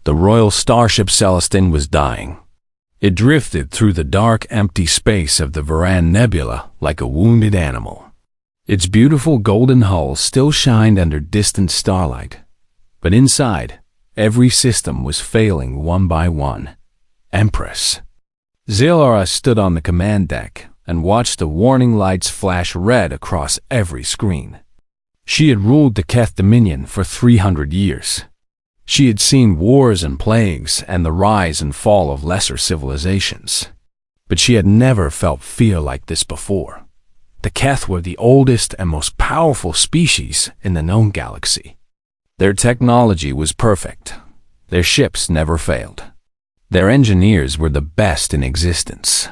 The royal starship Celestine was dying. It drifted through the dark, empty space of the Varan Nebula like a wounded animal. Its beautiful golden hull still shined under distant starlight, but inside, every system was failing one by one. Empress. Zilara stood on the command deck and watched the warning lights flash red across every screen. She had ruled the Keth Dominion for 300 years. She had seen wars and plagues and the rise and fall of lesser civilizations. But she had never felt fear like this before. The Keth were the oldest and most powerful species in the known galaxy. Their technology was perfect. Their ships never failed. Their engineers were the best in existence.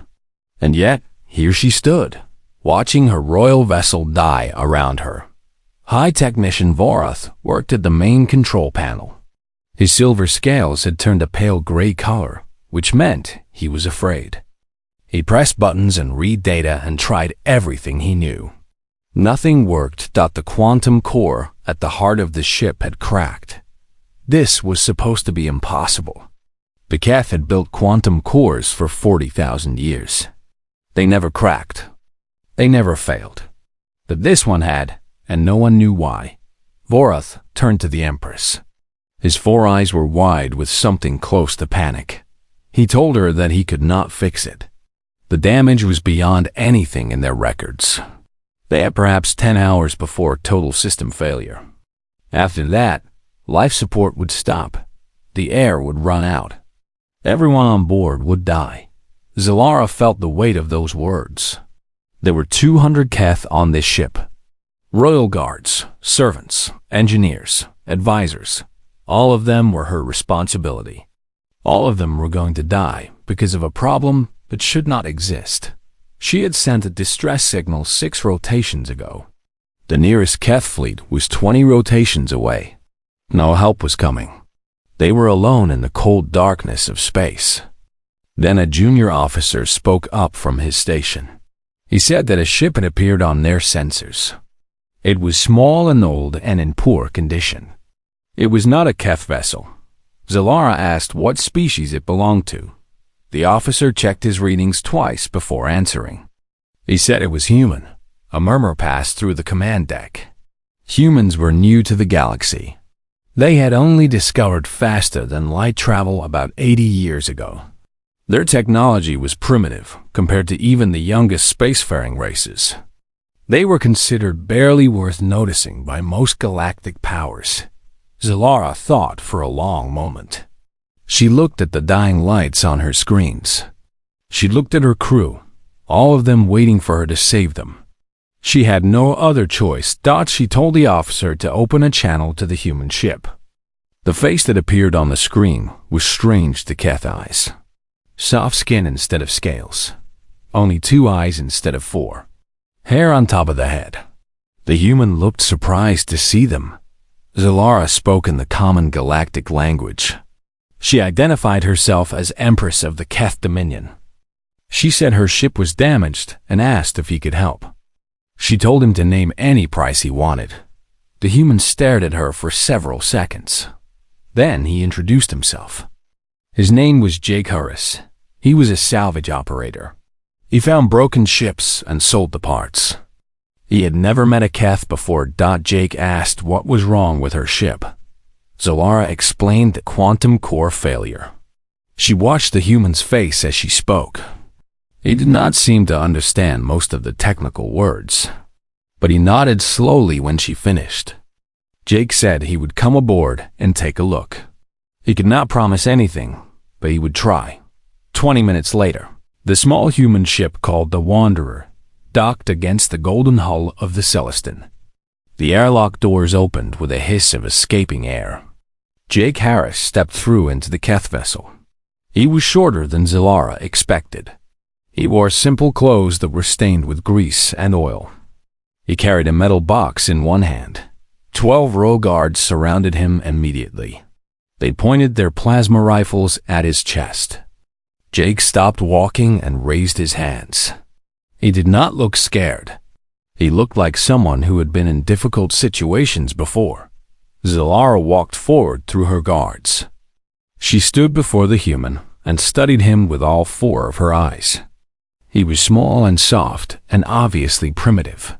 And yet, here she stood, watching her royal vessel die around her. High Technician Vorath worked at the main control panel. His silver scales had turned a pale gray color, which meant he was afraid. He pressed buttons and read data and tried everything he knew. Nothing worked. The quantum core at the heart of the ship had cracked. This was supposed to be impossible. The Keth had built quantum cores for 40,000 years. They never cracked. They never failed. But this one had, and no one knew why. Vorath turned to the Empress. His 4 eyes were wide with something close to panic. He told her that he could not fix it. The damage was beyond anything in their records. They had perhaps 10 hours before total system failure. After that, life support would stop. The air would run out. Everyone on board would die. Zilara felt the weight of those words. There were 200 Keth on this ship. Royal guards, servants, engineers, advisors. All of them were her responsibility. All of them were going to die because of a problem that should not exist. She had sent a distress signal 6 rotations ago. The nearest Keth fleet was 20 rotations away. No help was coming. They were alone in the cold darkness of space. Then a junior officer spoke up from his station. He said that a ship had appeared on their sensors. It was small and old and in poor condition. It was not a Keth vessel. Zilara asked what species it belonged to. The officer checked his readings twice before answering. He said it was human. A murmur passed through the command deck. Humans were new to the galaxy. They had only discovered faster than light travel about 80 years ago. Their technology was primitive compared to even the youngest spacefaring races. They were considered barely worth noticing by most galactic powers. Zilara thought for a long moment. She looked at the dying lights on her screens. She looked at her crew, all of them waiting for her to save them. She had no other choice. She told the officer to open a channel to the human ship. The face that appeared on the screen was strange to Keth eyes. Soft skin instead of scales. Only 2 eyes instead of 4. Hair on top of the head. The human looked surprised to see them. Zilara spoke in the common galactic language. She identified herself as Empress of the Keth Dominion. She said her ship was damaged and asked if he could help. She told him to name any price he wanted. The human stared at her for several seconds. Then he introduced himself. His name was Jake Harris. He was a salvage operator. He found broken ships and sold the parts. He had never met a Keth before. Jake asked what was wrong with her ship. Zilara explained the quantum core failure. She watched the human's face as she spoke. He did not seem to understand most of the technical words, but he nodded slowly when she finished. Jake said he would come aboard and take a look. He could not promise anything, but he would try. 20 minutes later, the small human ship called the Wanderer docked against the golden hull of the Celestine. The airlock doors opened with a hiss of escaping air. Jake Harris stepped through into the Keth vessel. He was shorter than Zilara expected. He wore simple clothes that were stained with grease and oil. He carried a metal box in one hand. 12 row guards surrounded him immediately. They pointed their plasma rifles at his chest. Jake stopped walking and raised his hands. He did not look scared. He looked like someone who had been in difficult situations before. Zilara walked forward through her guards. She stood before the human and studied him with all four of her eyes. He was small and soft and obviously primitive,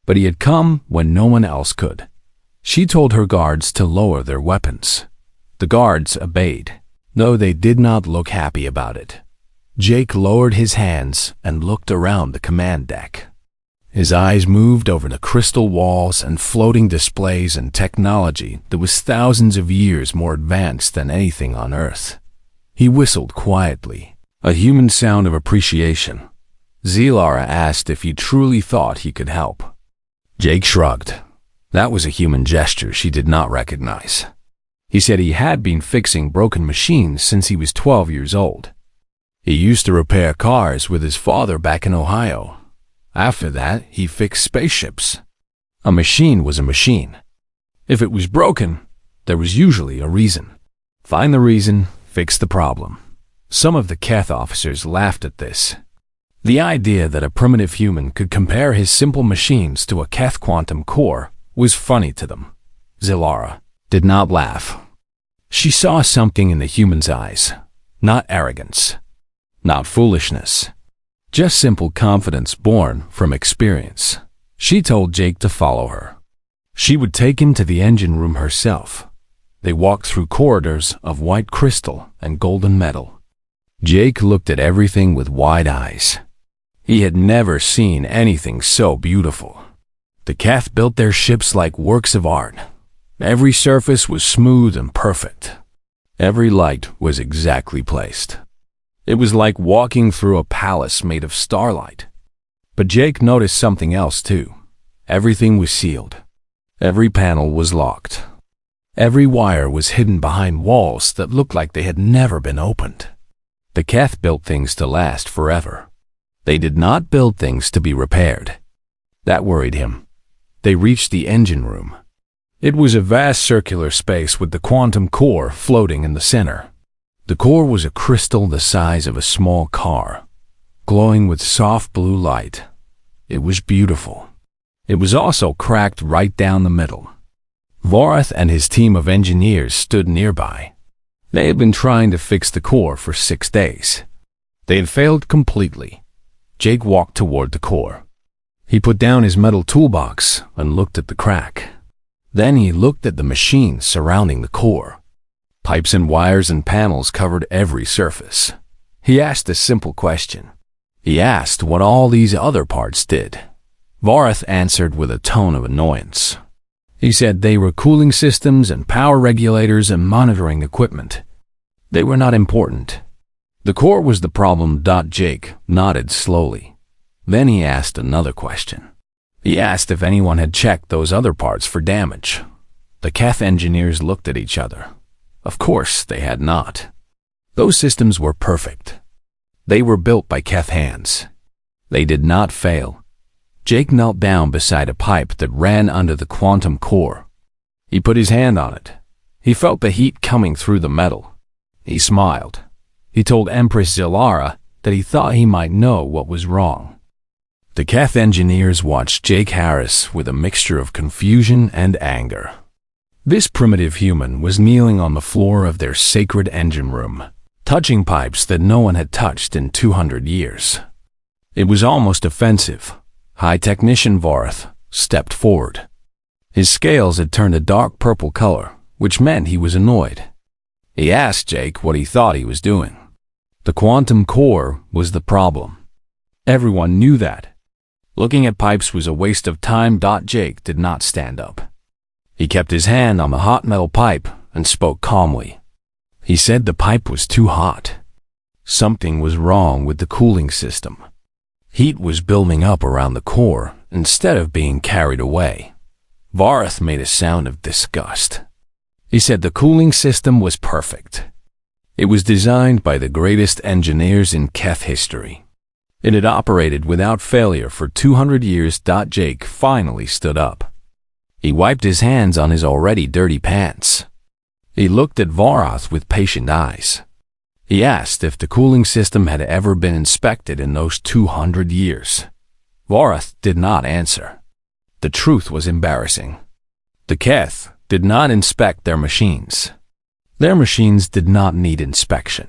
but he had come when no one else could. She told her guards to lower their weapons. The guards obeyed, though they did not look happy about it. Jake lowered his hands and looked around the command deck. His eyes moved over the crystal walls and floating displays and technology that was thousands of years more advanced than anything on Earth. He whistled quietly, a human sound of appreciation. Zilara asked if he truly thought he could help. Jake shrugged. That was a human gesture she did not recognize. He said he had been fixing broken machines since he was 12 years old. He used to repair cars with his father back in Ohio. After that, he fixed spaceships. A machine was a machine. If it was broken, there was usually a reason. Find the reason, fix the problem. Some of the Keth officers laughed at this. The idea that a primitive human could compare his simple machines to a Keth quantum core was funny to them. Zilara did not laugh. She saw something in the human's eyes, not arrogance, not foolishness, just simple confidence born from experience. She told Jake to follow her. She would take him to the engine room herself. They walked through corridors of white crystal and golden metal. Jake looked at everything with wide eyes. He had never seen anything so beautiful. The Keth built their ships like works of art. Every surface was smooth and perfect. Every light was exactly placed. It was like walking through a palace made of starlight. But Jake noticed something else too. Everything was sealed. Every panel was locked. Every wire was hidden behind walls that looked like they had never been opened. The Keth built things to last forever. They did not build things to be repaired. That worried him. They reached the engine room. It was a vast circular space with the quantum core floating in the center. The core was a crystal the size of a small car, glowing with soft blue light. It was beautiful. It was also cracked right down the middle. Vorath and his team of engineers stood nearby. They had been trying to fix the core for 6 days. They had failed completely. Jake walked toward the core. He put down his metal toolbox and looked at the crack. Then he looked at the machines surrounding the core. Pipes and wires and panels covered every surface. He asked a simple question. He asked what all these other parts did. Vorath answered with a tone of annoyance. He said they were cooling systems and power regulators and monitoring equipment. They were not important. The core was the problem. Jake nodded slowly. Then he asked another question. He asked if anyone had checked those other parts for damage. The Keth engineers looked at each other. Of course they had not. Those systems were perfect. They were built by Keth hands. They did not fail. Jake knelt down beside a pipe that ran under the quantum core. He put his hand on it. He felt the heat coming through the metal. He smiled. He told Empress Zilara that he thought he might know what was wrong. The Keth engineers watched Jake Harris with a mixture of confusion and anger. This primitive human was kneeling on the floor of their sacred engine room, touching pipes that no one had touched in 200 years. It was almost offensive. High Technician Vorath stepped forward. His scales had turned a dark purple color, which meant he was annoyed. He asked Jake what he thought he was doing. The quantum core was the problem. Everyone knew that. Looking at pipes was a waste of time. Jake did not stand up. He kept his hand on the hot metal pipe and spoke calmly. He said the pipe was too hot. Something was wrong with the cooling system. Heat was building up around the core instead of being carried away. Vorath made a sound of disgust. He said the cooling system was perfect. It was designed by the greatest engineers in Keth history. It had operated without failure for 200 years. Jake finally stood up. He wiped his hands on his already dirty pants. He looked at Vorath with patient eyes. He asked if the cooling system had ever been inspected in those 200 years. Vorath did not answer. The truth was embarrassing. The Keth did not inspect their machines. Their machines did not need inspection.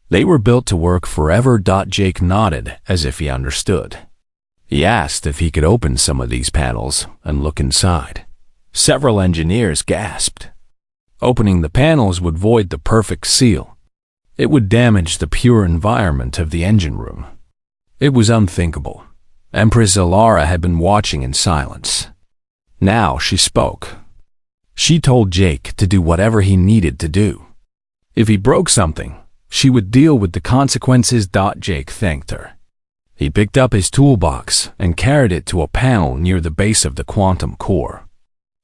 They were built to work forever. Jake nodded as if he understood. He asked if he could open some of these panels and look inside. Several engineers gasped. Opening the panels would void the perfect seal. It would damage the pure environment of the engine room. It was unthinkable. Empress Alara had been watching in silence. Now she spoke. She told Jake to do whatever he needed to do. If he broke something, she would deal with the consequences. Jake thanked her. He picked up his toolbox and carried it to a panel near the base of the quantum core.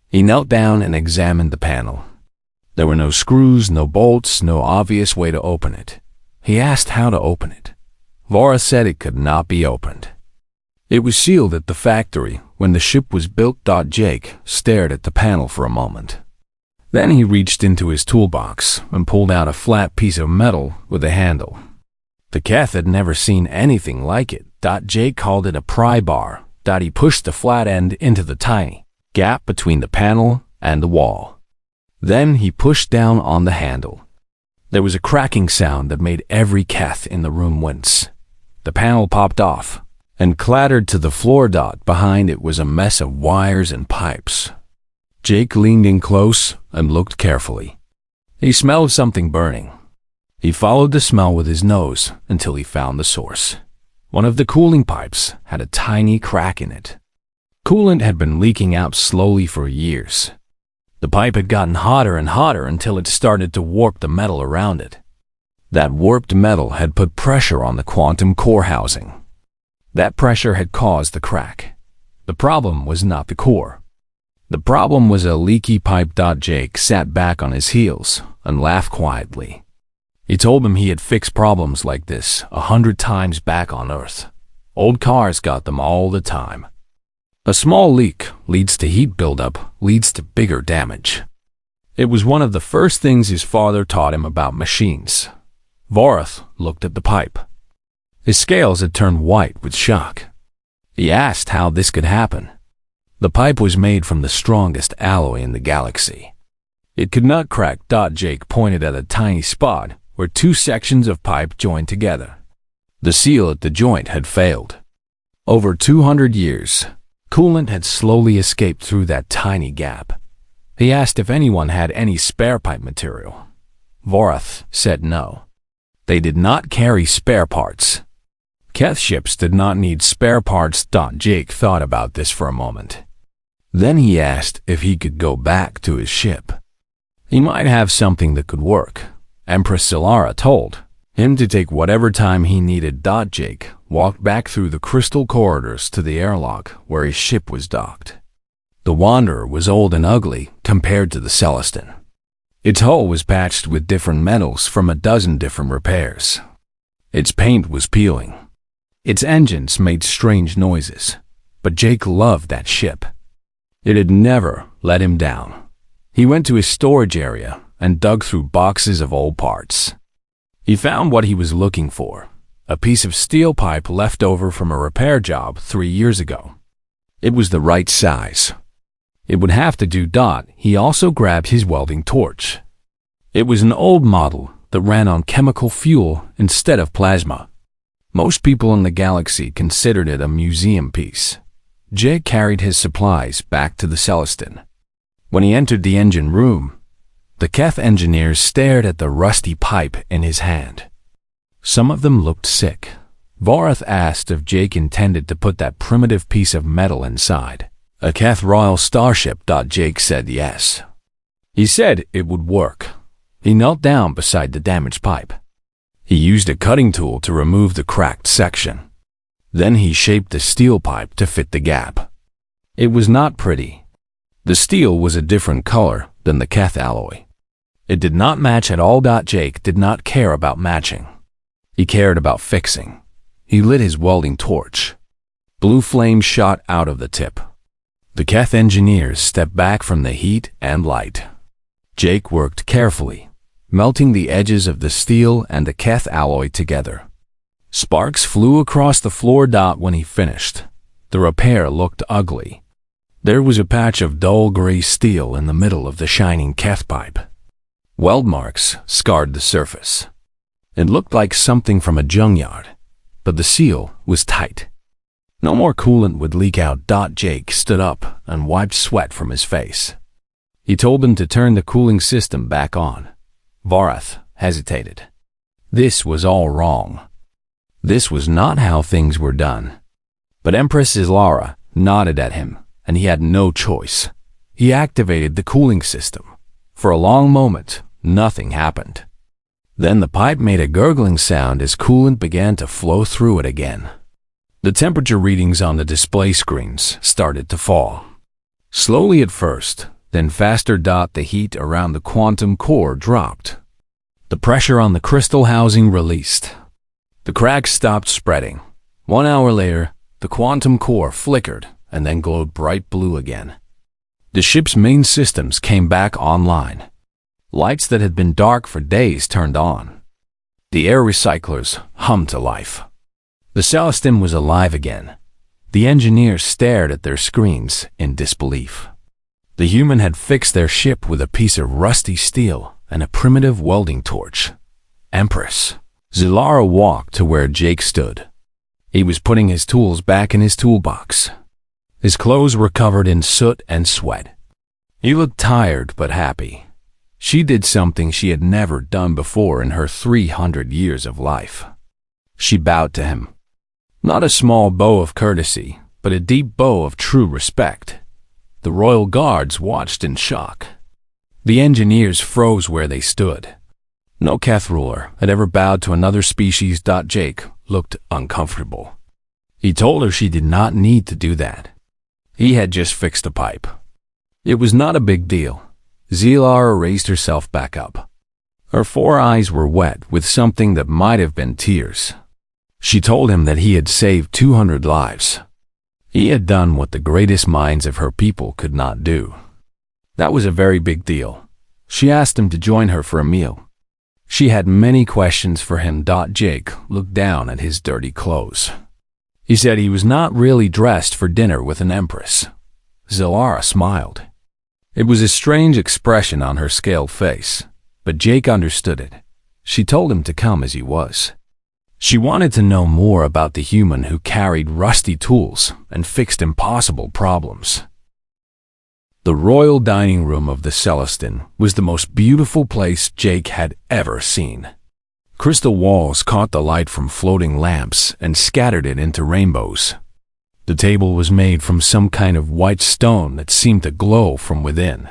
He knelt down and examined the panel. There were no screws, no bolts, no obvious way to open it. He asked how to open it. Vora said it could not be opened. It was sealed at the factory when the ship was built. Jake stared at the panel for a moment. Then he reached into his toolbox and pulled out a flat piece of metal with a handle. The Keth had never seen anything like it. Jake called it a pry bar. He pushed the flat end into the tiny gap between the panel and the wall. Then he pushed down on the handle. There was a cracking sound that made every Keth in the room wince. The panel popped off and clattered to the floor. Behind it was a mess of wires and pipes. Jake leaned in close and looked carefully. He smelled something burning. He followed the smell with his nose until he found the source. One of the cooling pipes had a tiny crack in it. Coolant had been leaking out slowly for years. The pipe had gotten hotter and hotter until it started to warp the metal around it. That warped metal had put pressure on the quantum core housing. That pressure had caused the crack. The problem was not the core. The problem was a leaky pipe. Jake sat back on his heels and laughed quietly. He told him he had fixed problems like this 100 times back on Earth. Old cars got them all the time. A small leak leads to heat buildup, leads to bigger damage. It was one of the first things his father taught him about machines. Vorath looked at the pipe. His scales had turned white with shock. He asked how this could happen. The pipe was made from the strongest alloy in the galaxy. It could not crack. Jake pointed at a tiny spot where two sections of pipe joined together. The seal at the joint had failed. Over 200 years, coolant had slowly escaped through that tiny gap. He asked if anyone had any spare pipe material. Vorath said no. They did not carry spare parts. Keth ships did not need spare parts. Jake thought about this for a moment. Then he asked if he could go back to his ship. He might have something that could work. Empress Solara told him to take whatever time he needed. Jake walked back through the crystal corridors to the airlock where his ship was docked. The Wanderer was old and ugly compared to the Celestin. Its hull was patched with different metals from a dozen different repairs. Its paint was peeling. Its engines made strange noises, but Jake loved that ship. It had never let him down. He went to his storage area and dug through boxes of old parts. He found what he was looking for, a piece of steel pipe left over from a repair job 3 years ago. It was the right size. It would have to do. He also grabbed his welding torch. It was an old model that ran on chemical fuel instead of plasma. Most people in the galaxy considered it a museum piece. Jake carried his supplies back to the Celestin. When he entered the engine room, the Keth engineers stared at the rusty pipe in his hand. Some of them looked sick. Vorath asked if Jake intended to put that primitive piece of metal inside a Keth Royal Starship. Jake said yes. He said it would work. He knelt down beside the damaged pipe. He used a cutting tool to remove the cracked section. Then he shaped the steel pipe to fit the gap. It was not pretty. The steel was a different color than the Keth alloy. It did not match at all. Jake did not care about matching. He cared about fixing. He lit his welding torch. Blue flames shot out of the tip. The Keth engineers stepped back from the heat and light. Jake worked carefully, melting the edges of the steel and the Keth alloy together. Sparks flew across the floor. When he finished, the repair looked ugly. There was a patch of dull gray steel in the middle of the shining Keth pipe. Weld marks scarred the surface. It looked like something from a junkyard, but the seal was tight. No more coolant would leak out. Jake stood up and wiped sweat from his face. He told them to turn the cooling system back on. Varath hesitated. This was all wrong. This was not how things were done. But Empress Islara nodded at him, and he had no choice. He activated the cooling system. For a long moment, nothing happened. Then the pipe made a gurgling sound as coolant began to flow through it again. The temperature readings on the display screens started to fall. Slowly at first, then faster. The heat around the quantum core dropped. The pressure on the crystal housing released. The cracks stopped spreading. 1 hour later, the quantum core flickered and then glowed bright blue again. The ship's main systems came back online. Lights that had been dark for days turned on. The air recyclers hummed to life. The Celestine was alive again. The engineers stared at their screens in disbelief. The human had fixed their ship with a piece of rusty steel and a primitive welding torch. Empress. Zilara walked to where Jake stood. He was putting his tools back in his toolbox. His clothes were covered in soot and sweat. He looked tired but happy. She did something she had never done before in her 300 years of life. She bowed to him. Not a small bow of courtesy, but a deep bow of true respect. The royal guards watched in shock. The engineers froze where they stood. No Keth ruler had ever bowed to another species. Jake looked uncomfortable. He told her she did not need to do that. He had just fixed a pipe. It was not a big deal. Zilara raised herself back up. Her 4 eyes were wet with something that might have been tears. She told him that he had saved 200 lives. He had done what the greatest minds of her people could not do. That was a very big deal. She asked him to join her for a meal. She had many questions for him. Jake looked down at his dirty clothes. He said he was not really dressed for dinner with an empress. Zilara smiled. It was a strange expression on her scaled face, but Jake understood it. She told him to come as he was. She wanted to know more about the human who carried rusty tools and fixed impossible problems. The royal dining room of the Celestine was the most beautiful place Jake had ever seen. Crystal walls caught the light from floating lamps and scattered it into rainbows. The table was made from some kind of white stone that seemed to glow from within.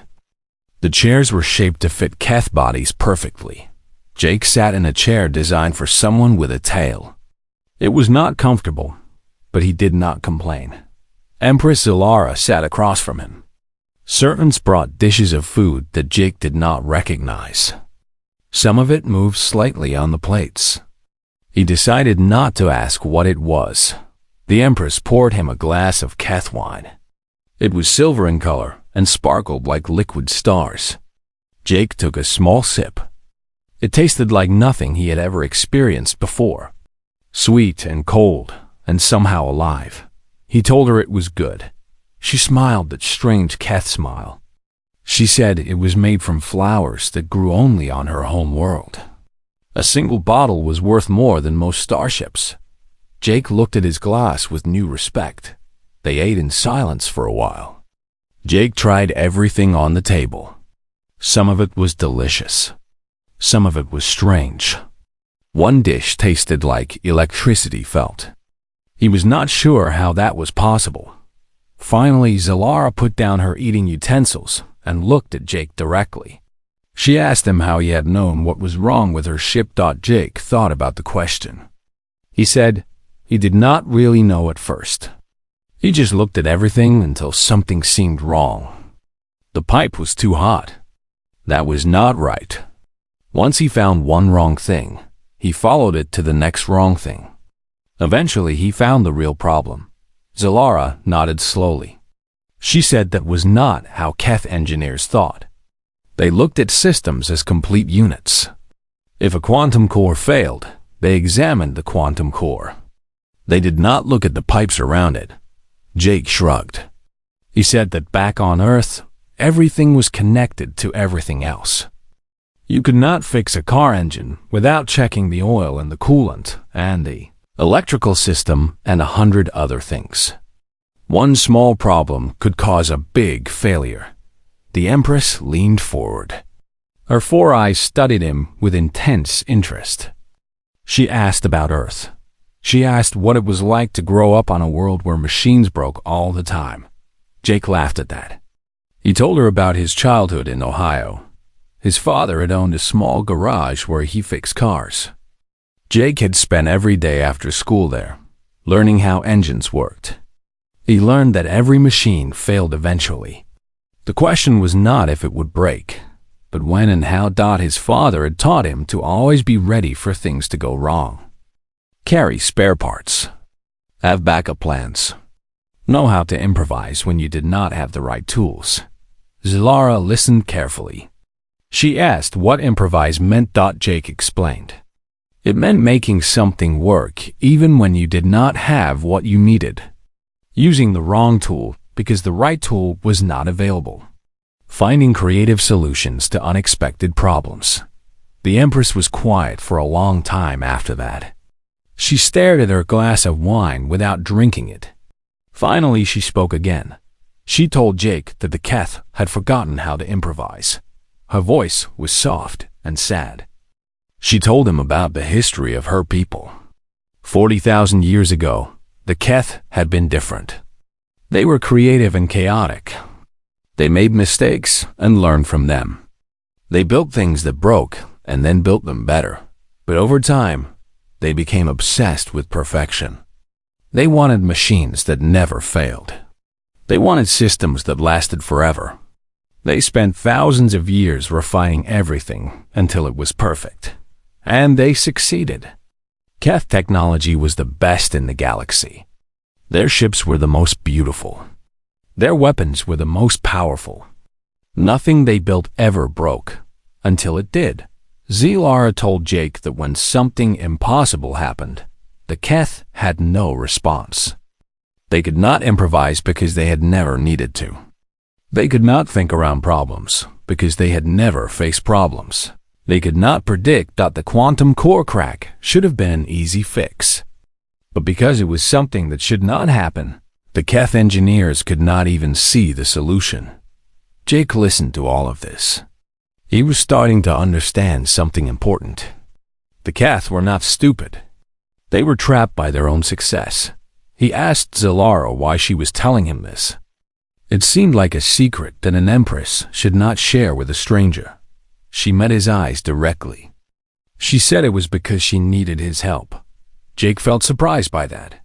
The chairs were shaped to fit Keth bodies perfectly. Jake sat in a chair designed for someone with a tail. It was not comfortable, but he did not complain. Empress Zilara sat across from him. Servants brought dishes of food that Jake did not recognize. Some of it moved slightly on the plates. He decided not to ask what it was. The Empress poured him a glass of Keth wine. It was silver in color and sparkled like liquid stars. Jake took a small sip. It tasted like nothing he had ever experienced before. Sweet and cold, and somehow alive. He told her it was good. She smiled that strange Keth smile. She said it was made from flowers that grew only on her home world. A single bottle was worth more than most starships. Jake looked at his glass with new respect. They ate in silence for a while. Jake tried everything on the table. Some of it was delicious. Some of it was strange. One dish tasted like electricity felt. He was not sure how that was possible. Finally, Zilara put down her eating utensils and looked at Jake directly. She asked him how he had known what was wrong with her ship. Jake thought about the question. He said he did not really know at first. He just looked at everything until something seemed wrong. The pipe was too hot. That was not right. Once he found one wrong thing, he followed it to the next wrong thing. Eventually, he found the real problem. Zilara nodded slowly. She said that was not how Keth engineers thought. They looked at systems as complete units. If a quantum core failed, they examined the quantum core. They did not look at the pipes around it. Jake shrugged. He said that back on Earth, everything was connected to everything else. You could not fix a car engine without checking the oil and the coolant and the electrical system and 100 other things. One small problem could cause a big failure. The Empress leaned forward. Her 4 eyes studied him with intense interest. She asked about Earth. She asked what it was like to grow up on a world where machines broke all the time. Jake laughed at that. He told her about his childhood in Ohio. His father had owned a small garage where he fixed cars. Jake had spent every day after school there, learning how engines worked. He learned that every machine failed eventually. The question was not if it would break, but when and how. His father had taught him to always be ready for things to go wrong. Carry spare parts. Have backup plans. Know how to improvise when you did not have the right tools. Zilara listened carefully. She asked what improvise meant. Jake explained. It meant making something work even when you did not have what you needed. Using the wrong tool because the right tool was not available. Finding creative solutions to unexpected problems. The Empress was quiet for a long time after that. She stared at her glass of wine without drinking it. Finally, she spoke again. She told Jake that the Keth had forgotten how to improvise. Her voice was soft and sad. She told him about the history of her people. 40,000 years ago, the Keth had been different. They were creative and chaotic. They made mistakes and learned from them. They built things that broke and then built them better. But over time, they became obsessed with perfection. They wanted machines that never failed. They wanted systems that lasted forever. They spent thousands of years refining everything until it was perfect. And they succeeded. Keth technology was the best in the galaxy. Their ships were the most beautiful. Their weapons were the most powerful. Nothing they built ever broke, until it did. Zilara told Jake that when something impossible happened, the Keth had no response. They could not improvise because they had never needed to. They could not think around problems because they had never faced problems. They could not predict that the quantum core crack should have been an easy fix. But because it was something that should not happen, the Keth engineers could not even see the solution. Jake listened to all of this. He was starting to understand something important. The Keth were not stupid. They were trapped by their own success. He asked Zilara why she was telling him this. It seemed like a secret that an Empress should not share with a stranger. She met his eyes directly. She said it was because she needed his help. Jake felt surprised by that.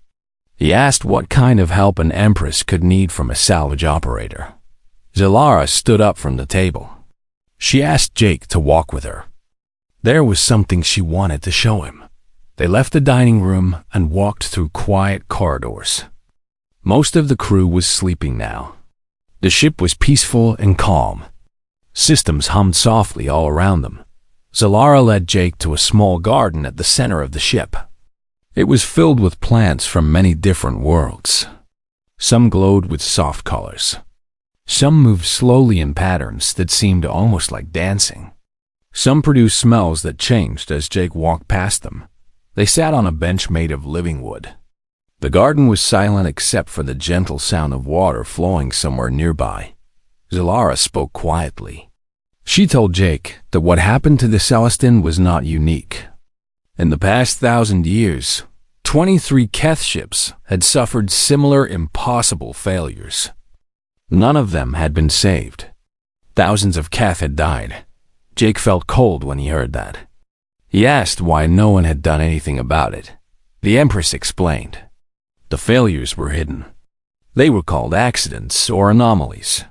He asked what kind of help an Empress could need from a salvage operator. Zilara stood up from the table. She asked Jake to walk with her. There was something she wanted to show him. They left the dining room and walked through quiet corridors. Most of the crew was sleeping now. The ship was peaceful and calm. Systems hummed softly all around them. Zilara led Jake to a small garden at the center of the ship. It was filled with plants from many different worlds. Some glowed with soft colors. Some moved slowly in patterns that seemed almost like dancing. Some produced smells that changed as Jake walked past them. They sat on a bench made of living wood. The garden was silent except for the gentle sound of water flowing somewhere nearby. Zilara spoke quietly. She told Jake that what happened to the Celestin was not unique. In the past 1,000 years, 23 Keth ships had suffered similar impossible failures. None of them had been saved. Thousands of Keth had died. Jake felt cold when he heard that. He asked why no one had done anything about it. The Empress explained. The failures were hidden. They were called accidents or anomalies.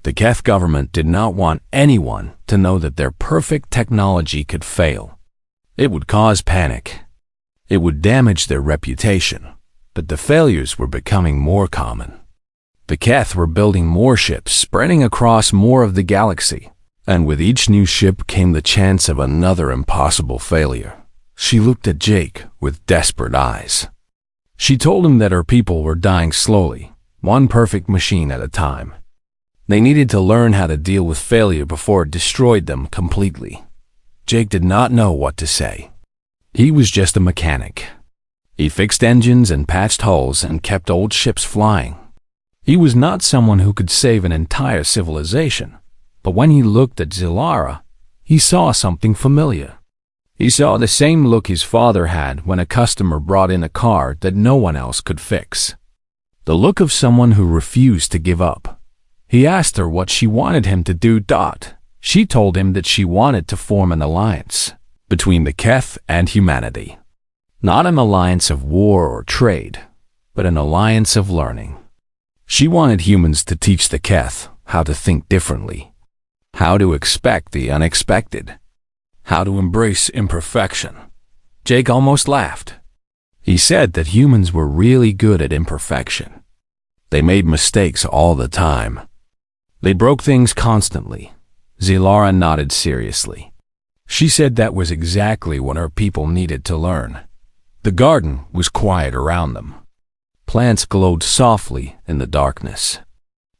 The Keth government did not want anyone to know that their perfect technology could fail. It would cause panic. It would damage their reputation. But the failures were becoming more common. The Keth were building more ships, spreading across more of the galaxy. And with each new ship came the chance of another impossible failure. She looked at Jake with desperate eyes. She told him that her people were dying slowly, one perfect machine at a time. They needed to learn how to deal with failure before it destroyed them completely. Jake did not know what to say. He was just a mechanic. He fixed engines and patched hulls and kept old ships flying. He was not someone who could save an entire civilization, but when he looked at Zilara, he saw something familiar. He saw the same look his father had when a customer brought in a car that no one else could fix. The look of someone who refused to give up. He asked her what she wanted him to do. She told him that she wanted to form an alliance between the Keth and humanity. Not an alliance of war or trade, but an alliance of learning. She wanted humans to teach the Keth how to think differently, how to expect the unexpected, how to embrace imperfection. Jake almost laughed. He said that humans were really good at imperfection. They made mistakes all the time. They broke things constantly. Zilara nodded seriously. She said that was exactly what her people needed to learn. The garden was quiet around them. Plants glowed softly in the darkness.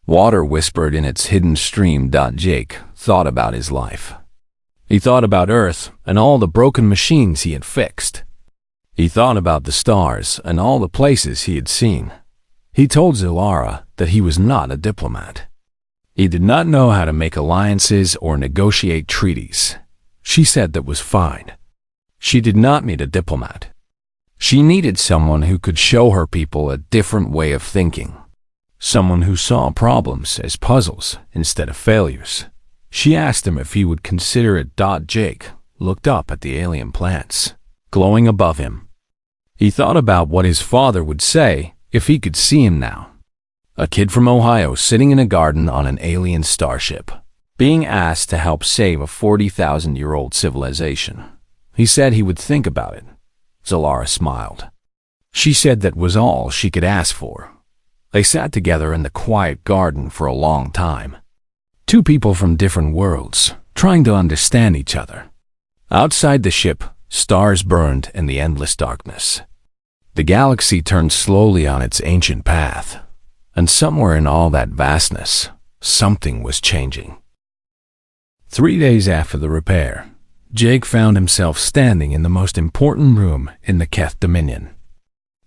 Water whispered in its hidden stream. Jake thought about his life. He thought about Earth and all the broken machines he had fixed. He thought about the stars and all the places he had seen. He told Zilara that he was not a diplomat. He did not know how to make alliances or negotiate treaties. She said that was fine. She did not need a diplomat. She needed someone who could show her people a different way of thinking. Someone who saw problems as puzzles instead of failures. She asked him if he would consider it. Jake looked up at the alien plants, glowing above him. He thought about what his father would say if he could see him now. A kid from Ohio sitting in a garden on an alien starship, being asked to help save a 40,000-year-old civilization. He said he would think about it. Zilara smiled. She said that was all she could ask for. They sat together in the quiet garden for a long time. Two people from different worlds, trying to understand each other. Outside the ship, stars burned in the endless darkness. The galaxy turned slowly on its ancient path, and somewhere in all that vastness, something was changing. 3 days after the repair, Jake found himself standing in the most important room in the Keth Dominion.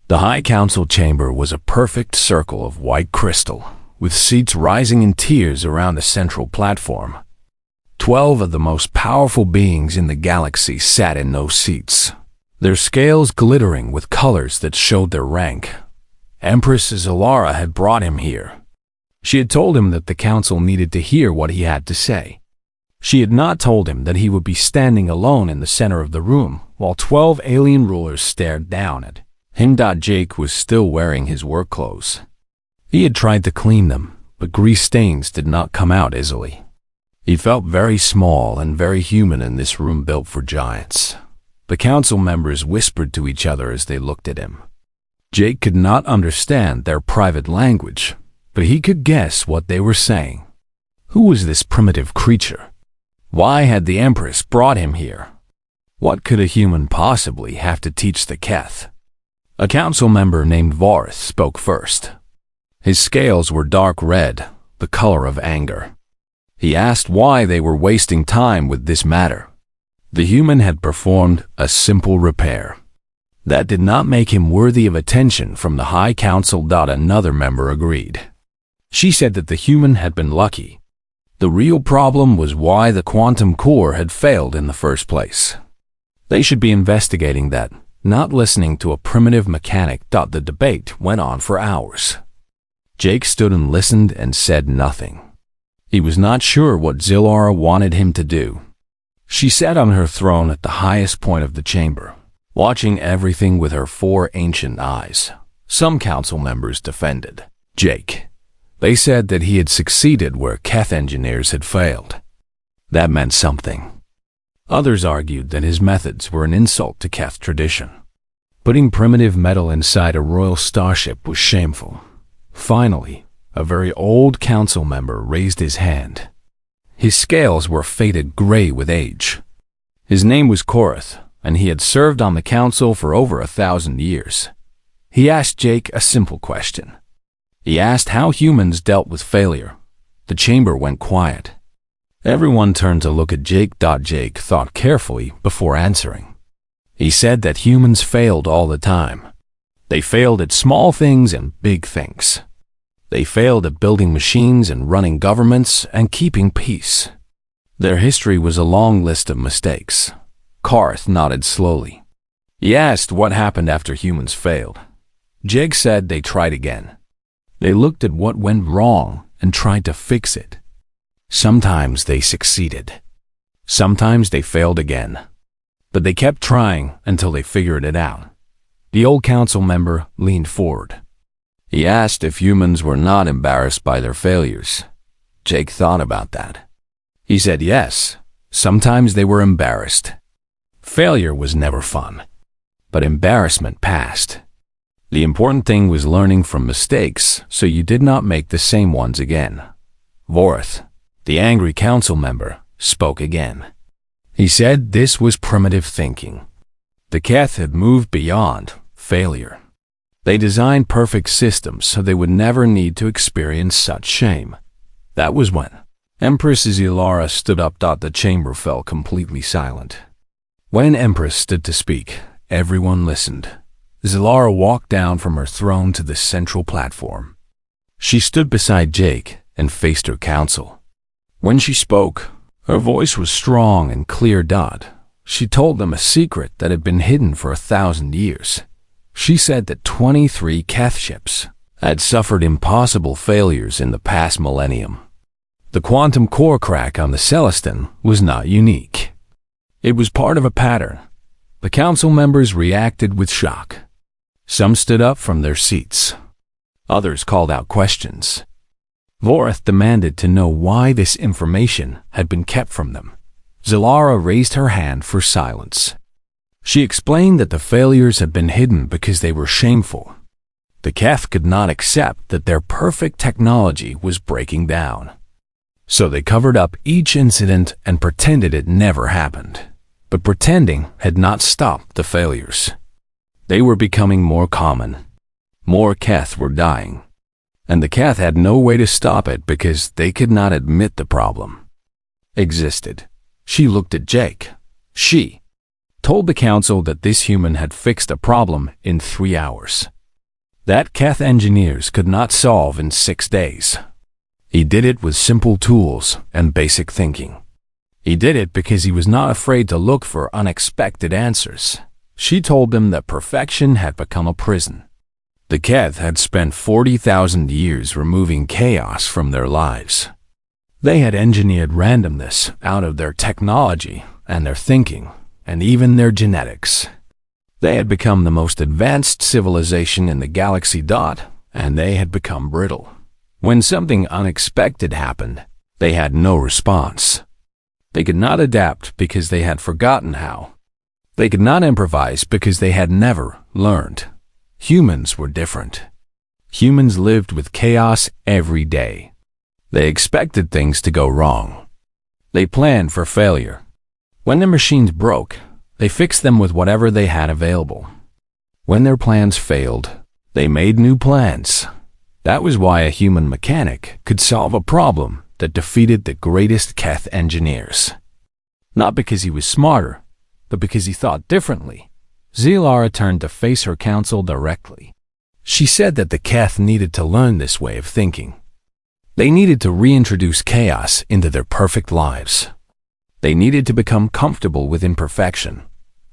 The High Council chamber was a perfect circle of white crystal, with seats rising in tiers around the central platform. 12 of the most powerful beings in the galaxy sat in those seats, their scales glittering with colors that showed their rank. Empress Zilara had brought him here. She had told him that the council needed to hear what he had to say. She had not told him that he would be standing alone in the center of the room while 12 alien rulers stared down at him. Jake was still wearing his work clothes. He had tried to clean them, but grease stains did not come out easily. He felt very small and very human in this room built for giants. The council members whispered to each other as they looked at him. Jake could not understand their private language, but he could guess what they were saying. Who was this primitive creature? Why had the Empress brought him here? What could a human possibly have to teach the Keth? A council member named Varth spoke first. His scales were dark red, the color of anger. He asked why they were wasting time with this matter. The human had performed a simple repair. That did not make him worthy of attention from the High Council. Another member agreed. She said that the human had been lucky. The real problem was why the quantum core had failed in the first place. They should be investigating that, not listening to a primitive mechanic. The debate went on for hours. Jake stood and listened and said nothing. He was not sure what Zilara wanted him to do. She sat on her throne at the highest point of the chamber, watching everything with her 4 ancient eyes. Some council members defended Jake. They said that he had succeeded where Keth engineers had failed. That meant something. Others argued that his methods were an insult to Keth tradition. Putting primitive metal inside a royal starship was shameful. Finally, a very old council member raised his hand. His scales were faded gray with age. His name was Korath, and he had served on the council for over 1,000 years. He asked Jake a simple question. He asked how humans dealt with failure. The chamber went quiet. Everyone turned to look at Jake. Jake thought carefully before answering. He said that humans failed all the time. They failed at small things and big things. They failed at building machines and running governments and keeping peace. Their history was a long list of mistakes. Karth nodded slowly. He asked what happened after humans failed. Jake said they tried again. They looked at what went wrong and tried to fix it. Sometimes they succeeded. Sometimes they failed again. But they kept trying until they figured it out. The old council member leaned forward. He asked if humans were not embarrassed by their failures. Jake thought about that. He said yes, sometimes they were embarrassed. Failure was never fun, but embarrassment passed. The important thing was learning from mistakes so you did not make the same ones again. Vorth, the angry council member, spoke again. He said this was primitive thinking. The Keth had moved beyond failure. They designed perfect systems so they would never need to experience such shame. That was when Empress Zilara stood up. The chamber fell completely silent. When Empress stood to speak, everyone listened. Zilara walked down from her throne to the central platform. She stood beside Jake and faced her council. When she spoke, her voice was strong and clear. She told them a secret that had been hidden for 1,000 years. She said that 23 Keth ships had suffered impossible failures in the past millennium. The quantum core crack on the Celestin was not unique. It was part of a pattern. The council members reacted with shock. Some stood up from their seats. Others called out questions. Vorth demanded to know why this information had been kept from them. Zilara raised her hand for silence. She explained that the failures had been hidden because they were shameful. The Keth could not accept that their perfect technology was breaking down. So they covered up each incident and pretended it never happened. But pretending had not stopped the failures. They were becoming more common. More Keth were dying. And the Keth had no way to stop it because they could not admit the problem existed. She looked at Jake. She told the council that this human had fixed a problem in 3 hours. That Keth engineers could not solve in 6 days. He did it with simple tools and basic thinking. He did it because he was not afraid to look for unexpected answers. She told them that perfection had become a prison. The Keth had spent 40,000 years removing chaos from their lives. They had engineered randomness out of their technology and their thinking, and even their genetics. They had become the most advanced civilization in the galaxy. And they had become brittle. When something unexpected happened, they had no response. They could not adapt because they had forgotten how. They could not improvise because they had never learned. Humans were different. Humans lived with chaos every day. They expected things to go wrong. They planned for failure. When their machines broke, they fixed them with whatever they had available. When their plans failed, they made new plans. That was why a human mechanic could solve a problem that defeated the greatest Keth engineers. Not because he was smarter, but because he thought differently. Zilara turned to face her council directly. She said that the Keth needed to learn this way of thinking. They needed to reintroduce chaos into their perfect lives. They needed to become comfortable with imperfection,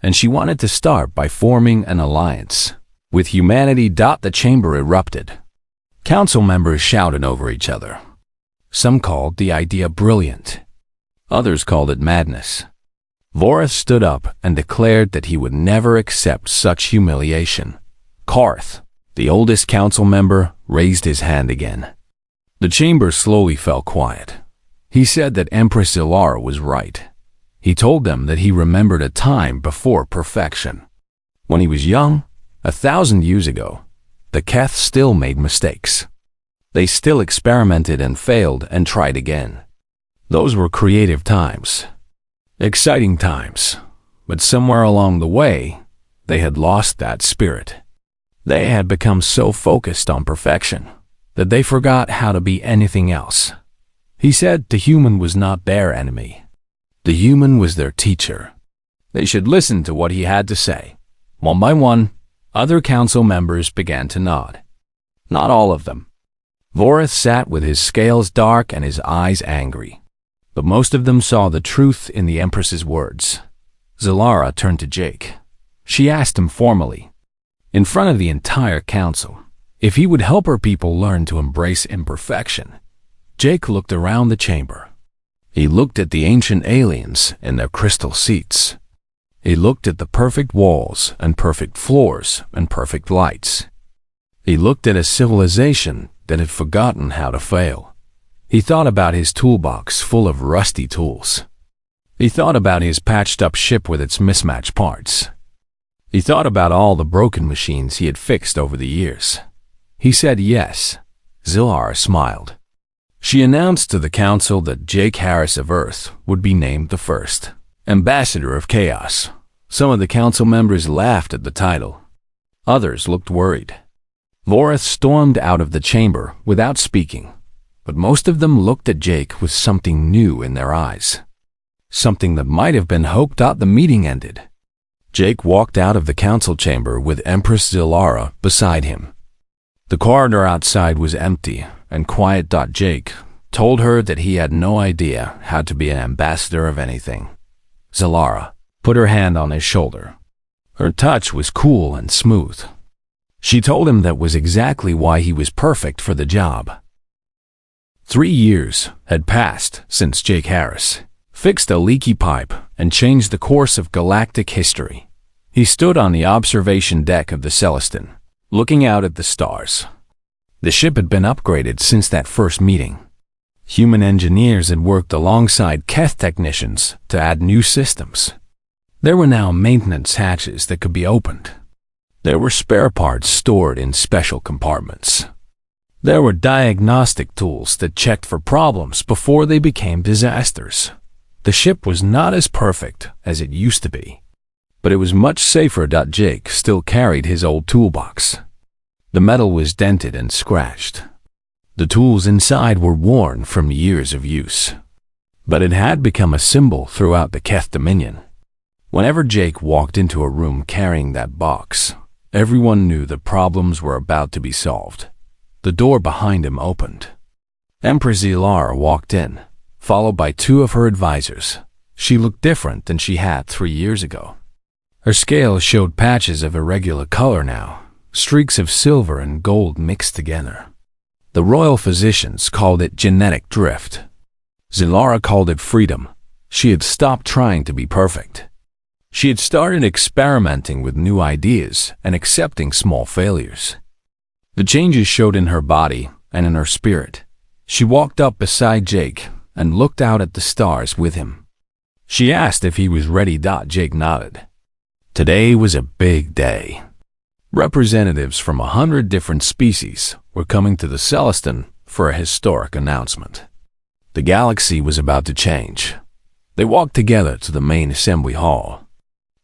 and she wanted to start by forming an alliance with humanity. The chamber erupted. Council members shouted over each other. Some called the idea brilliant. Others called it madness. Vorth stood up and declared that he would never accept such humiliation. Karth, the oldest council member, raised his hand again. The chamber slowly fell quiet. He said that Empress Zilara was right. He told them that he remembered a time before perfection. When he was young, 1,000 years ago, the Keth still made mistakes. They still experimented and failed and tried again. Those were creative times. Exciting times. But somewhere along the way, they had lost that spirit. They had become so focused on perfection that they forgot how to be anything else. He said the human was not their enemy. The human was their teacher. They should listen to what he had to say. One by one, other council members began to nod. Not all of them. Vorith sat with his scales dark and his eyes angry. But most of them saw the truth in the Empress's words. Zilara turned to Jake. She asked him formally, in front of the entire council, if he would help her people learn to embrace imperfection. Jake looked around the chamber. He looked at the ancient aliens in their crystal seats. He looked at the perfect walls and perfect floors and perfect lights. He looked at a civilization that had forgotten how to fail. He thought about his toolbox full of rusty tools. He thought about his patched-up ship with its mismatched parts. He thought about all the broken machines he had fixed over the years. He said yes. Zilara smiled. She announced to the council that Jake Harris of Earth would be named the first Ambassador of Chaos. Some of the council members laughed at the title. Others looked worried. Vorith stormed out of the chamber without speaking, but most of them looked at Jake with something new in their eyes. Something that might have been hoped. The meeting ended. Jake walked out of the council chamber with Empress Zilara beside him. The corridor outside was empty and quiet. Jake told her that he had no idea how to be an ambassador of anything. Zilara put her hand on his shoulder. Her touch was cool and smooth. She told him that was exactly why he was perfect for the job. 3 years had passed since Jake Harris fixed a leaky pipe and changed the course of galactic history. He stood on the observation deck of the Celestin, looking out at the stars. The ship had been upgraded since that first meeting. Human engineers had worked alongside Keth technicians to add new systems. There were now maintenance hatches that could be opened. There were spare parts stored in special compartments. There were diagnostic tools that checked for problems before they became disasters. The ship was not as perfect as it used to be, but it was much safer. Jake still carried his old toolbox. The metal was dented and scratched. The tools inside were worn from years of use, but it had become a symbol throughout the Keth Dominion. Whenever Jake walked into a room carrying that box, everyone knew the problems were about to be solved. The door behind him opened. Empress Zilara walked in, followed by 2 of her advisors. She looked different than she had 3 years ago. Her scales showed patches of irregular color now, streaks of silver and gold mixed together. The royal physicians called it genetic drift. Zilara called it freedom. She had stopped trying to be perfect. She had started experimenting with new ideas and accepting small failures. The changes showed in her body and in her spirit. She walked up beside Jake and looked out at the stars with him. She asked if he was ready. Jake nodded. Today was a big day. Representatives from 100 different species were coming to the Celestin for a historic announcement. The galaxy was about to change. They walked together to the main assembly hall.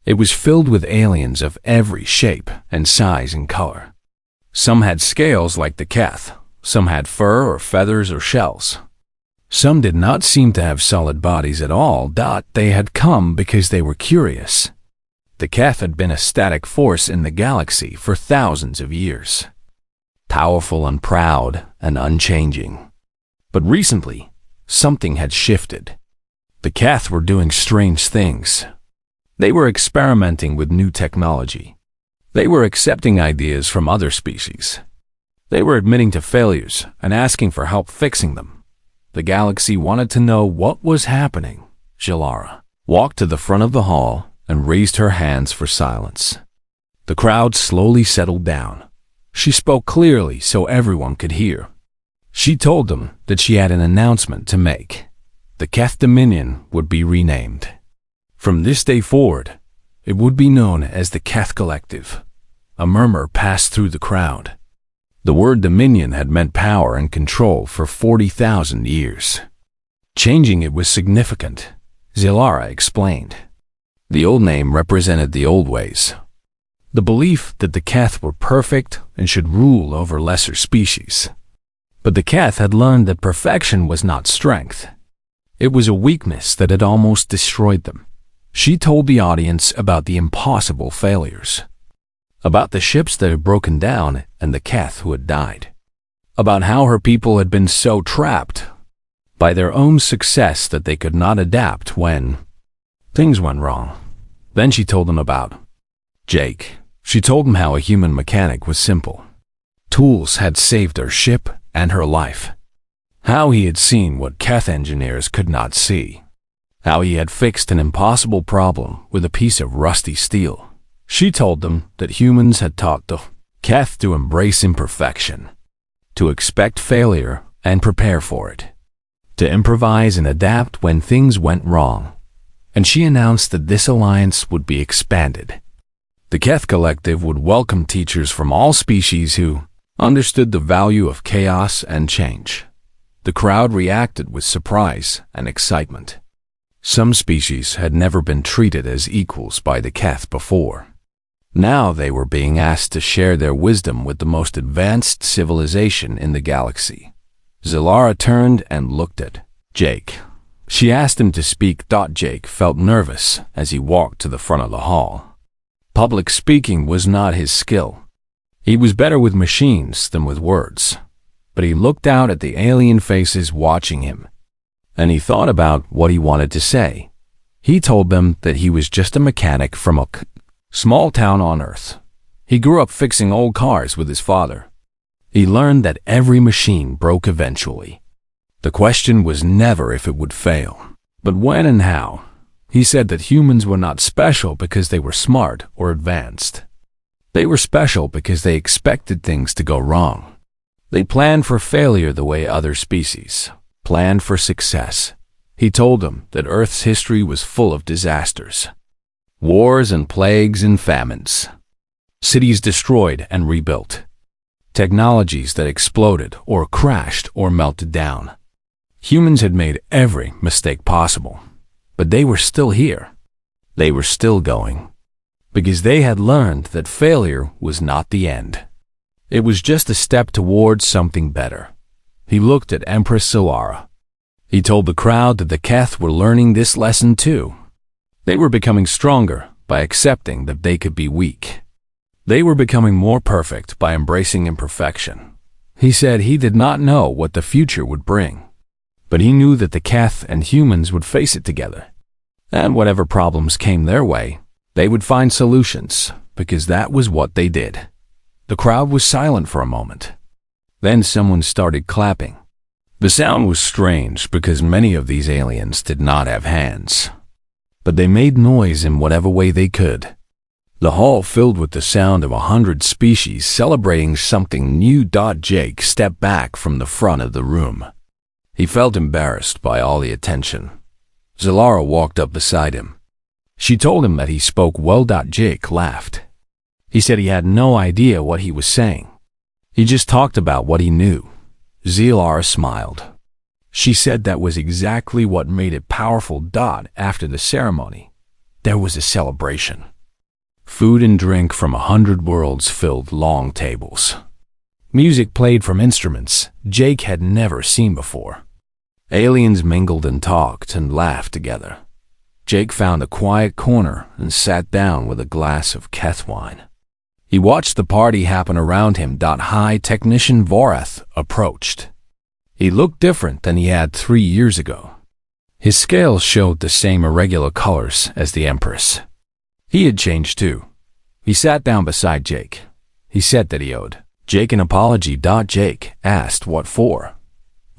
It was filled with aliens of every shape and size and color. Some had scales like the Keth. Some had fur or feathers or shells. Some did not seem to have solid bodies at all. They had come because they were curious. The Keth had been a static force in the galaxy for thousands of years. Powerful and proud and unchanging. But recently, something had shifted. The Keth were doing strange things. They were experimenting with new technology. They were accepting ideas from other species. They were admitting to failures and asking for help fixing them. The galaxy wanted to know what was happening. Zilara walked to the front of the hall and raised her hands for silence. The crowd slowly settled down. She spoke clearly so everyone could hear. She told them that she had an announcement to make. The Keth Dominion would be renamed. From this day forward, it would be known as the Keth Collective. A murmur passed through the crowd. The word Dominion had meant power and control for 40,000 years. Changing it was significant, Zilara explained. The old name represented the old ways. The belief that the Keth were perfect and should rule over lesser species. But the Keth had learned that perfection was not strength. It was a weakness that had almost destroyed them. She told the audience about the impossible failures, about the ships that had broken down and the Keth who had died, about how her people had been so trapped by their own success that they could not adapt when things went wrong. Then she told them about Jake. She told them how a human mechanic was simple. Tools had saved her ship and her life. How he had seen what Keth engineers could not see. How he had fixed an impossible problem with a piece of rusty steel. She told them that humans had taught the Keth to embrace imperfection, to expect failure and prepare for it, to improvise and adapt when things went wrong. And she announced that this alliance would be expanded. The Keth Collective would welcome teachers from all species who understood the value of chaos and change. The crowd reacted with surprise and excitement. Some species had never been treated as equals by the Keth before. Now they were being asked to share their wisdom with the most advanced civilization in the galaxy. Zilara turned and looked at Jake. She asked him to speak. Jake felt nervous as he walked to the front of the hall. Public speaking was not his skill. He was better with machines than with words. But he looked out at the alien faces watching him, and he thought about what he wanted to say. He told them that he was just a mechanic from a small town on Earth. He grew up fixing old cars with his father. He learned that every machine broke eventually. The question was never if it would fail, but when and how. He said that humans were not special because they were smart or advanced. They were special because they expected things to go wrong. They planned for failure the way other species planned for success. He told them that Earth's history was full of disasters. Wars and plagues and famines. Cities destroyed and rebuilt. Technologies that exploded or crashed or melted down. Humans had made every mistake possible, but they were still here. They were still going, because they had learned that failure was not the end. It was just a step towards something better. He looked at Empress Zilara. He told the crowd that the Keth were learning this lesson too. They were becoming stronger by accepting that they could be weak. They were becoming more perfect by embracing imperfection. He said he did not know what the future would bring, but he knew that the Keth and humans would face it together. And whatever problems came their way, they would find solutions, because that was what they did. The crowd was silent for a moment. Then someone started clapping. The sound was strange because many of these aliens did not have hands, but they made noise in whatever way they could. The hall filled with the sound of 100 species celebrating something new. Jake stepped back from the front of the room. He felt embarrassed by all the attention. Zilara walked up beside him. She told him that he spoke well. Jake laughed. He said he had no idea what he was saying. He just talked about what he knew. Zilara smiled. She said that was exactly what made it powerful. After the ceremony, there was a celebration. Food and drink from 100 worlds filled long tables. Music played from instruments Jake had never seen before. Aliens mingled and talked and laughed together. Jake found a quiet corner and sat down with a glass of Keth wine. He watched the party happen around him. High Technician Vorath approached. He looked different than he had 3 years ago. His scales showed the same irregular colors as the Empress. He had changed too. He sat down beside Jake. He said that he owed Jake an apology. Jake asked what for.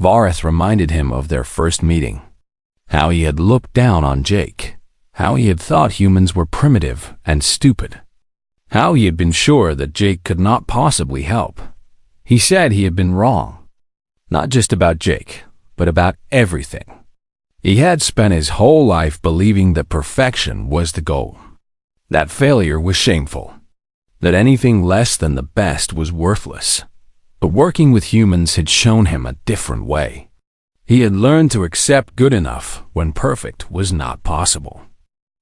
Vorath reminded him of their first meeting. How he had looked down on Jake. How he had thought humans were primitive and stupid. How he had been sure that Jake could not possibly help. He said he had been wrong. Not just about Jake, but about everything. He had spent his whole life believing that perfection was the goal. That failure was shameful. That anything less than the best was worthless. But working with humans had shown him a different way. He had learned to accept good enough when perfect was not possible.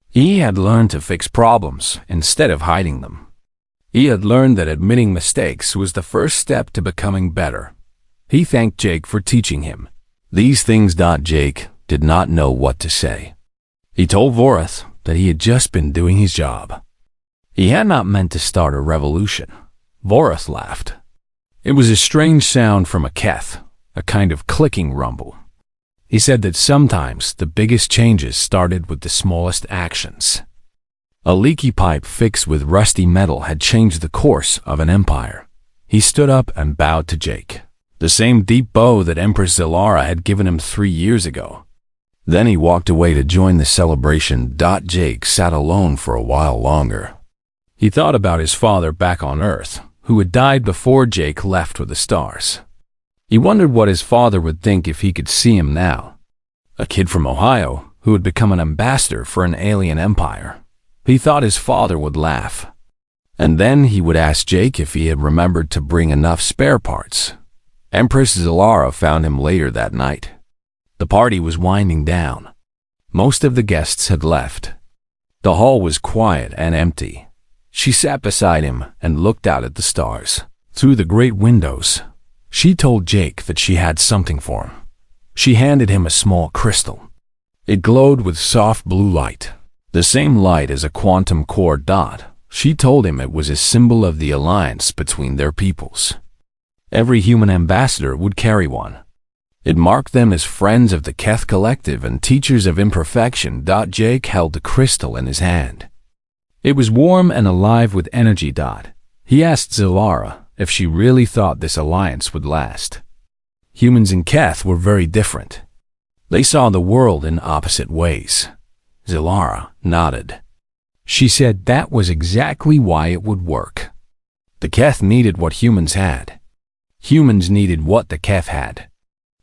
He had learned to fix problems instead of hiding them. He had learned that admitting mistakes was the first step to becoming better. He thanked Jake for teaching him these things. Jake did not know what to say. He told Vorath that he had just been doing his job. He had not meant to start a revolution. Vorath laughed. It was a strange sound from a keth, a kind of clicking rumble. He said that sometimes the biggest changes started with the smallest actions. A leaky pipe fixed with rusty metal had changed the course of an empire. He stood up and bowed to Jake, the same deep bow that Empress Zilara had given him 3 years ago. Then he walked away to join the celebration. Jake sat alone for a while longer. He thought about his father back on Earth, who had died before Jake left with the stars. He wondered what his father would think if he could see him now. A kid from Ohio who had become an ambassador for an alien empire. He thought his father would laugh. And then he would ask Jake if he had remembered to bring enough spare parts. Empress Zilara found him later that night. The party was winding down. Most of the guests had left. The hall was quiet and empty. She sat beside him and looked out at the stars through the great windows. She told Jake that she had something for him. She handed him a small crystal. It glowed with soft blue light, the same light as a quantum core. She told him it was a symbol of the alliance between their peoples. Every human ambassador would carry one. It marked them as friends of the Keth Collective and teachers of imperfection. Jake held the crystal in his hand. It was warm and alive with energy. He asked Zilara if she really thought this alliance would last. Humans and Keth were very different. They saw the world in opposite ways. Zilara nodded. She said that was exactly why it would work. The Keth needed what humans had. Humans needed what the Keth had.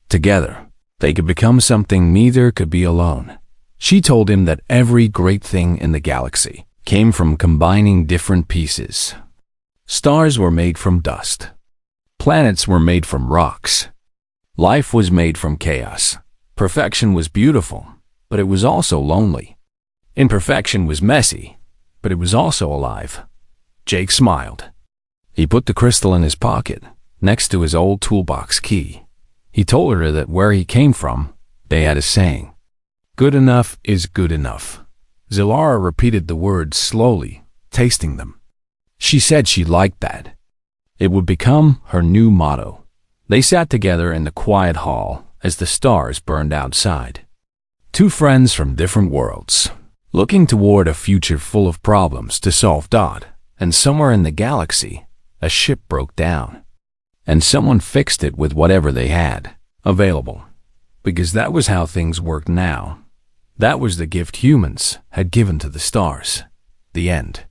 Together, they could become something neither could be alone. She told him that every great thing in the galaxy came from combining different pieces. Stars were made from dust. Planets were made from rocks. Life was made from chaos. Perfection was beautiful, but it was also lonely. Imperfection was messy, but it was also alive. Jake smiled. He put the crystal in his pocket, next to his old toolbox key. He told her that where he came from, they had a saying. Good enough is good enough. Zilara repeated the words slowly, tasting them. She said she liked that. It would become her new motto. They sat together in the quiet hall as the stars burned outside. Two friends from different worlds, looking toward a future full of problems to solve. And somewhere in the galaxy, a ship broke down. And someone fixed it with whatever they had available. Because that was how things worked now. That was the gift humans had given to the stars. The end.